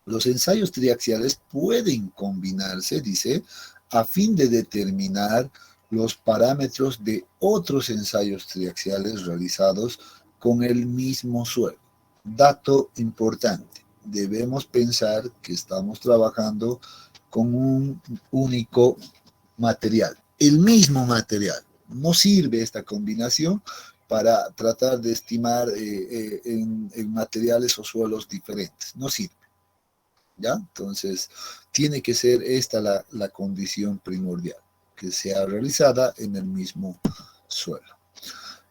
Los ensayos triaxiales pueden combinarse, dice, a fin de determinar los parámetros de otros ensayos triaxiales realizados con el mismo suelo. Dato importante, debemos pensar que estamos trabajando con un único material, el mismo material. No sirve esta combinación para tratar de estimar en materiales o suelos diferentes, no sirve. ¿Ya? Entonces, tiene que ser esta la condición primordial, que sea realizada en el mismo suelo.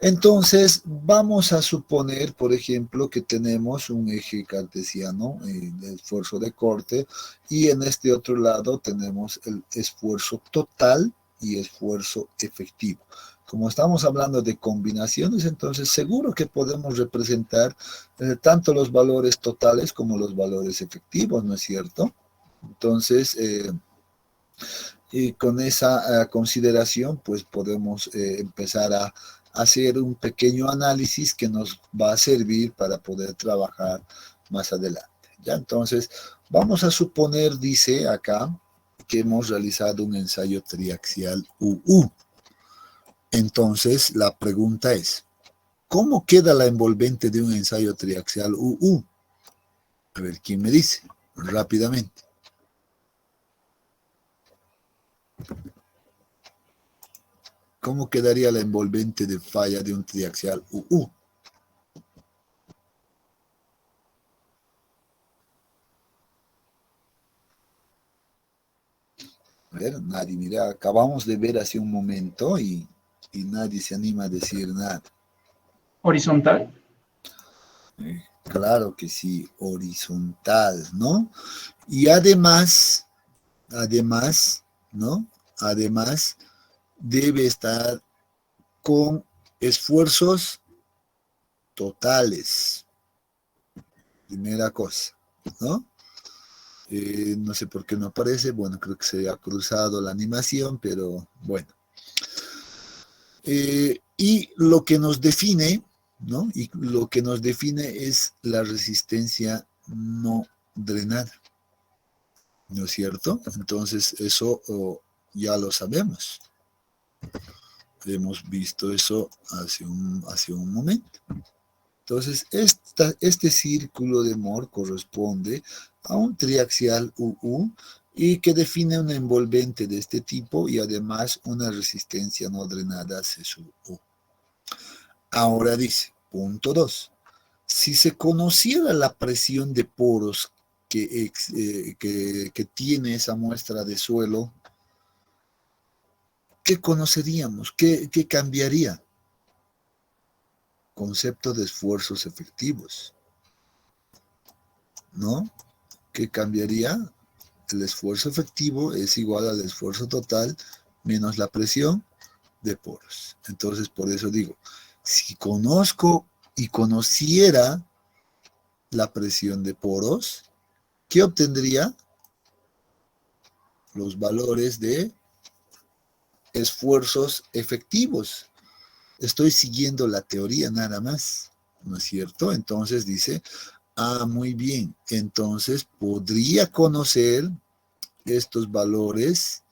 Entonces, vamos a suponer, por ejemplo, que tenemos un eje cartesiano de esfuerzo de corte y en este otro lado tenemos el esfuerzo total y esfuerzo efectivo. Como estamos hablando de combinaciones, entonces seguro que podemos representar tanto los valores totales como los valores efectivos, ¿no es cierto? Entonces, y con esa consideración, pues podemos empezar a hacer un pequeño análisis que nos va a servir para poder trabajar más adelante. ¿Ya? Entonces, vamos a suponer, dice acá, que hemos realizado un ensayo triaxial UU. Entonces, la pregunta es, ¿cómo queda la envolvente de un ensayo triaxial UU? A ver, ¿quién me dice? Rápidamente. ¿Cómo quedaría la envolvente de falla de un triaxial UU? A ver, nadie, mira, acabamos de ver hace un momento y nadie se anima a decir nada. Horizontal. Claro que sí, horizontal, ¿no? Y además, ¿no? Además, debe estar con esfuerzos totales. Primera cosa, ¿no? No sé por qué no aparece, bueno, creo que se ha cruzado la animación, pero bueno. Y lo que nos define, ¿no? Y lo que nos define es la resistencia no drenada, ¿no es cierto? Entonces, eso ya lo sabemos. Hemos visto eso hace un momento. Entonces, este círculo de Mohr corresponde a un triaxial UU y que define una envolvente de este tipo y además una resistencia no drenada C sub U. Ahora dice, punto 2. Si se conociera la presión de poros que tiene esa muestra de suelo, ¿qué conoceríamos? ¿Qué cambiaría? concepto de esfuerzos efectivos, ¿no? ¿Qué cambiaría? El esfuerzo efectivo es igual al esfuerzo total menos la presión de poros. Entonces, por eso digo, si conozco y conociera la presión de poros, ¿qué obtendría? Los valores de esfuerzos efectivos. Estoy siguiendo la teoría nada más, ¿no es cierto? Entonces dice, muy bien, entonces podría conocer estos valores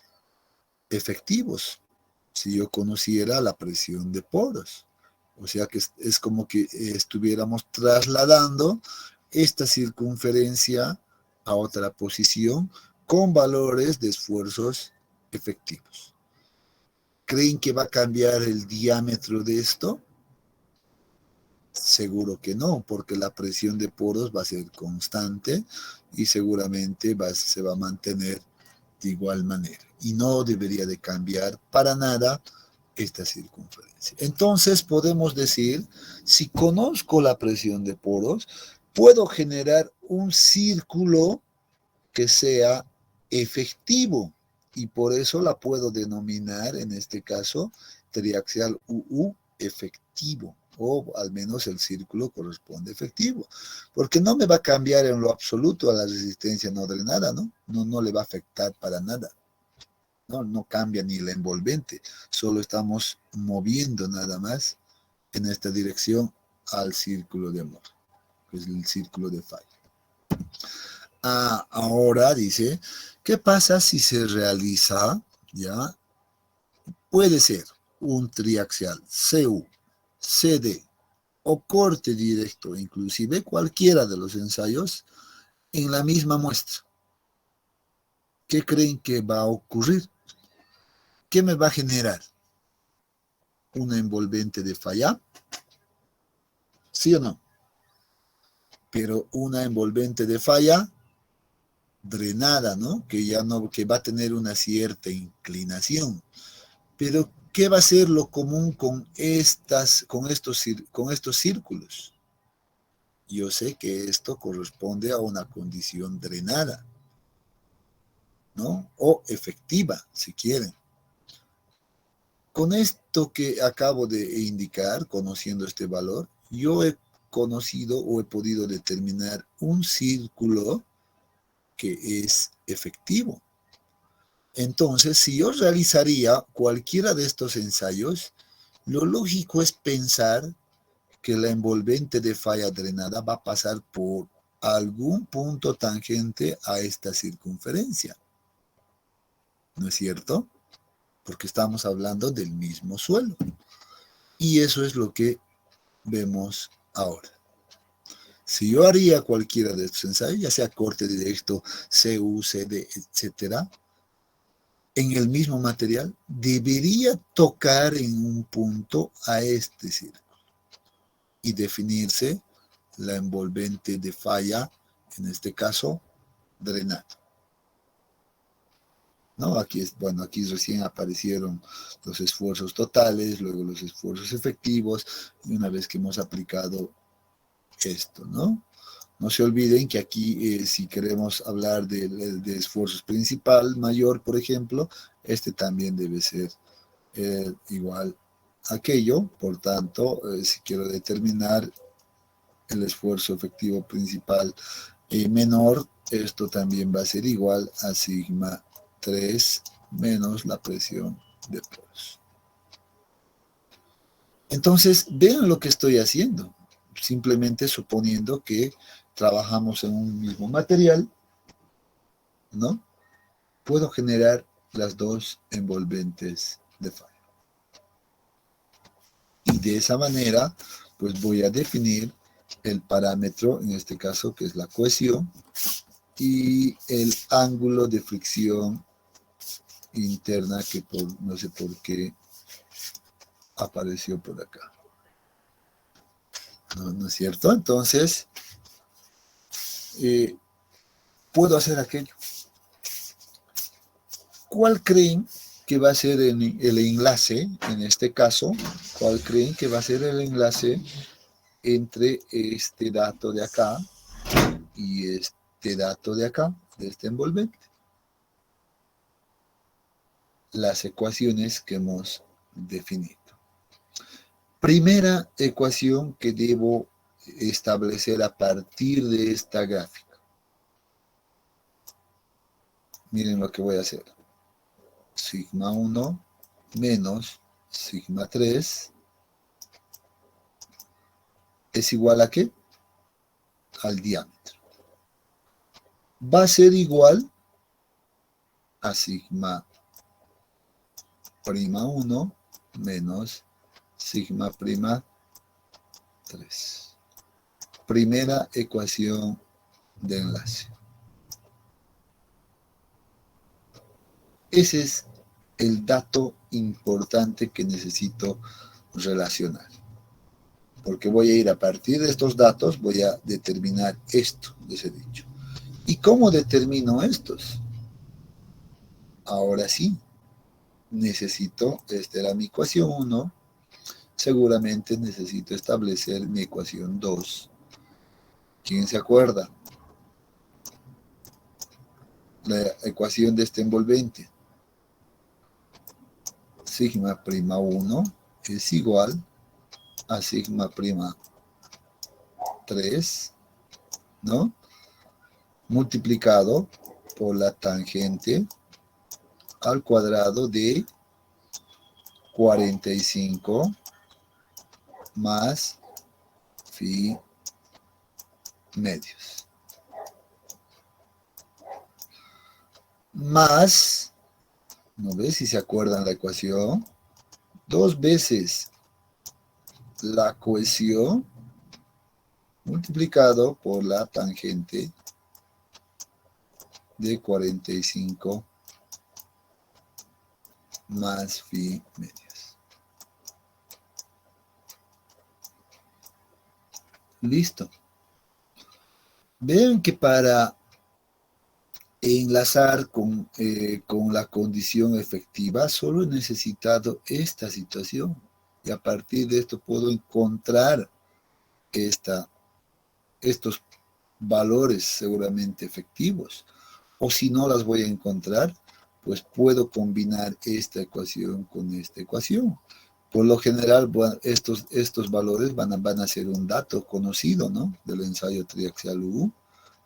efectivos si yo conociera la presión de poros. O sea que es como que estuviéramos trasladando esta circunferencia a otra posición con valores de esfuerzos efectivos. ¿Creen que va a cambiar el diámetro de esto? Seguro que no, porque la presión de poros va a ser constante y seguramente se va a mantener de igual manera. Y no debería de cambiar para nada esta circunferencia. Entonces podemos decir, si conozco la presión de poros, puedo generar un círculo que sea efectivo y por eso la puedo denominar, en este caso, triaxial UU efectivo, o al menos el círculo corresponde efectivo, porque no me va a cambiar en lo absoluto a la resistencia no drenada, ¿no? No le va a afectar para nada. No cambia ni la envolvente, solo estamos moviendo nada más en esta dirección al círculo de amor, que es el círculo de falla. Ahora dice, ¿qué pasa si se realiza, ya? Puede ser un triaxial CU, CD o corte directo, inclusive cualquiera de los ensayos en la misma muestra. ¿Qué creen que va a ocurrir? ¿Qué me va a generar? ¿Una envolvente de falla? ¿Sí o no? Pero una envolvente de falla drenada, ¿no? Que va a tener una cierta inclinación. Pero, ¿qué va a ser lo común con estos círculos? Yo sé que esto corresponde a una condición drenada, ¿no? O efectiva, si quieren. Con esto que acabo de indicar, conociendo este valor, yo he conocido o he podido determinar un círculo que es efectivo. Entonces, si yo realizaría cualquiera de estos ensayos, lo lógico es pensar que la envolvente de falla drenada va a pasar por algún punto tangente a esta circunferencia. ¿No es cierto? Porque estamos hablando del mismo suelo. Y eso es lo que vemos ahora. Si yo haría cualquiera de estos ensayos, ya sea corte directo, CU, CD, etcétera, en el mismo material, debería tocar en un punto a este círculo y definirse la envolvente de falla, en este caso, drenado. ¿No? Aquí recién aparecieron los esfuerzos totales, luego los esfuerzos efectivos, y una vez que hemos aplicado esto, ¿no? No se olviden que aquí, si queremos hablar de esfuerzos principal, mayor, por ejemplo, este también debe ser igual a aquello. Por tanto, si quiero determinar el esfuerzo efectivo principal menor, esto también va a ser igual a sigma 3 menos la presión de poros. Entonces, vean lo que estoy haciendo. Simplemente suponiendo que trabajamos en un mismo material, ¿no? Puedo generar las dos envolventes de falla. Y de esa manera, pues voy a definir el parámetro, en este caso, que es la cohesión, y el ángulo de fricción interna que no sé por qué apareció por acá. ¿No es cierto? Entonces, puedo hacer aquello. ¿Cuál creen que va a ser el enlace, en este caso? ¿Cuál creen que va a ser el enlace entre este dato de acá y este dato de acá, de este envolvente. Las ecuaciones que hemos definido. Primera ecuación que debo establecer a partir de esta gráfica. Miren lo que voy a hacer. Sigma 1 menos sigma 3 es igual a ¿qué? Al diámetro. Va a ser igual a sigma prima 1 menos sigma prima 3. Primera ecuación de enlace. Ese es el dato importante que necesito relacionar. Porque voy a ir a partir de estos datos, voy a determinar esto, les he dicho. ¿Y cómo determino estos? Ahora sí, necesito, esta era mi ecuación 1, seguramente necesito establecer mi ecuación 2. ¿Quién se acuerda? La ecuación de este envolvente. Sigma prima 1 es igual a sigma prima 3, ¿no? Multiplicado por la tangente al cuadrado de 45 más phi medios. Más, ¿no ves si se acuerdan la ecuación? 2 veces la cohesión multiplicado por la tangente de 45 más phi medios. Listo. Vean que para enlazar con la condición efectiva, solo he necesitado esta situación. Y a partir de esto puedo encontrar estos valores seguramente efectivos. O si no las voy a encontrar, pues puedo combinar esta ecuación con esta ecuación. Por lo general, estos valores van a ser un dato conocido, ¿no? Del ensayo triaxial U.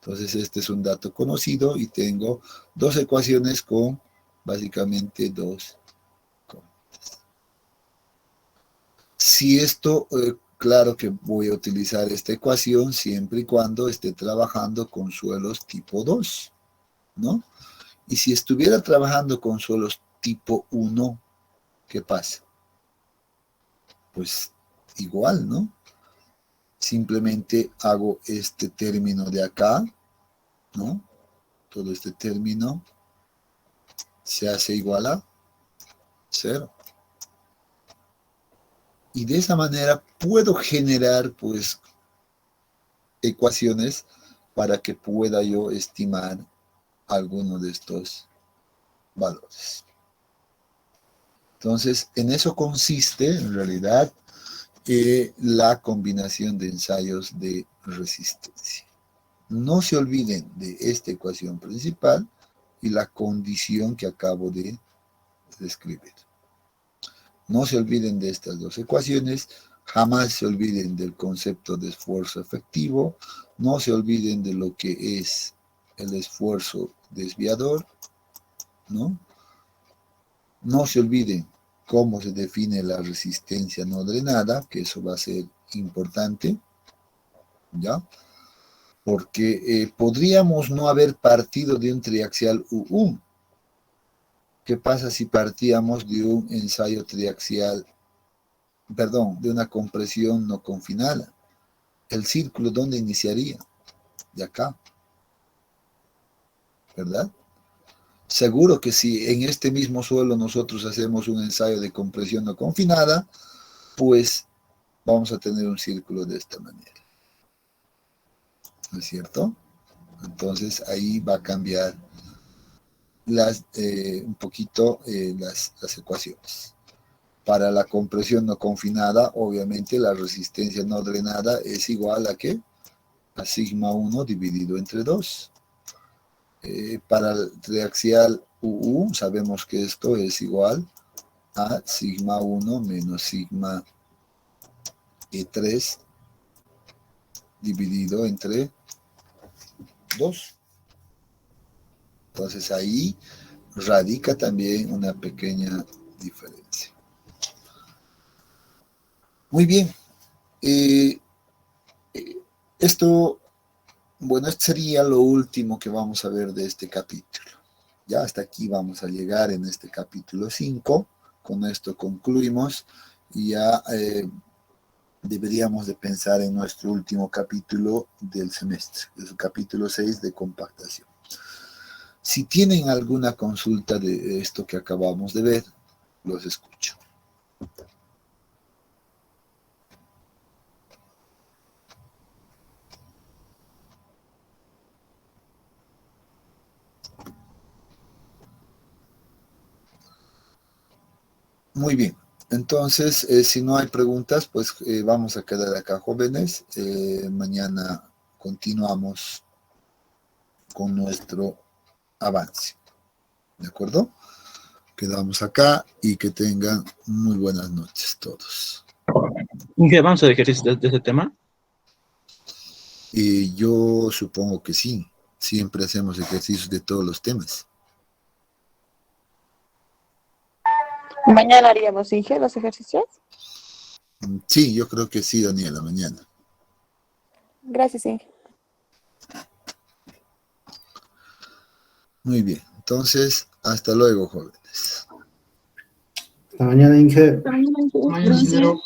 Entonces, este es un dato conocido y tengo dos ecuaciones con básicamente dos cómputas. Si esto, claro que voy a utilizar esta ecuación siempre y cuando esté trabajando con suelos tipo 2, ¿no? Y si estuviera trabajando con suelos tipo 1, ¿qué pasa? Pues igual, ¿no? Simplemente hago este término de acá, ¿no? Todo este término se hace igual a 0. Y de esa manera puedo generar, pues, ecuaciones para que pueda yo estimar alguno de estos valores. Entonces, en eso consiste, en realidad, la combinación de ensayos de resistencia. No se olviden de esta ecuación principal y la condición que acabo de describir. No se olviden de estas dos ecuaciones, jamás se olviden del concepto de esfuerzo efectivo, no se olviden de lo que es el esfuerzo desviador, ¿no? No se olviden cómo se define la resistencia no drenada, que eso va a ser importante, ¿ya? Porque podríamos no haber partido de un triaxial U1. ¿Qué pasa si partíamos de un ensayo triaxial, perdón, de una compresión no confinada? El círculo, ¿dónde iniciaría? De acá, ¿verdad? Seguro que si en este mismo suelo nosotros hacemos un ensayo de compresión no confinada, pues vamos a tener un círculo de esta manera. ¿No es cierto? Entonces ahí va a cambiar un poquito las ecuaciones. Para la compresión no confinada, obviamente la resistencia no drenada es igual a ¿qué? A sigma 1 dividido entre 2. Para el triaxial UU, sabemos que esto es igual a sigma 1 menos sigma E3 dividido entre 2. Entonces ahí radica también una pequeña diferencia. Muy bien. Esto, bueno, esto sería lo último que vamos a ver de este capítulo. Ya hasta aquí vamos a llegar en este capítulo 5. Con esto concluimos y ya deberíamos de pensar en nuestro último capítulo del semestre, el capítulo 6 de compactación. Si tienen alguna consulta de esto que acabamos de ver, los escucho. Muy bien. Entonces, si no hay preguntas, pues vamos a quedar acá, jóvenes. Mañana continuamos con nuestro avance. ¿De acuerdo? Quedamos acá y que tengan muy buenas noches todos. ¿Qué vamos a ejercicio de ese tema? Yo supongo que sí. Siempre hacemos ejercicios de todos los temas. Mañana haríamos, Inge, los ejercicios. Sí, yo creo que sí, Daniela, mañana. Gracias, Inge. Muy bien. Entonces, hasta luego, jóvenes. Hasta mañana, Inge. Mañana, Isidro.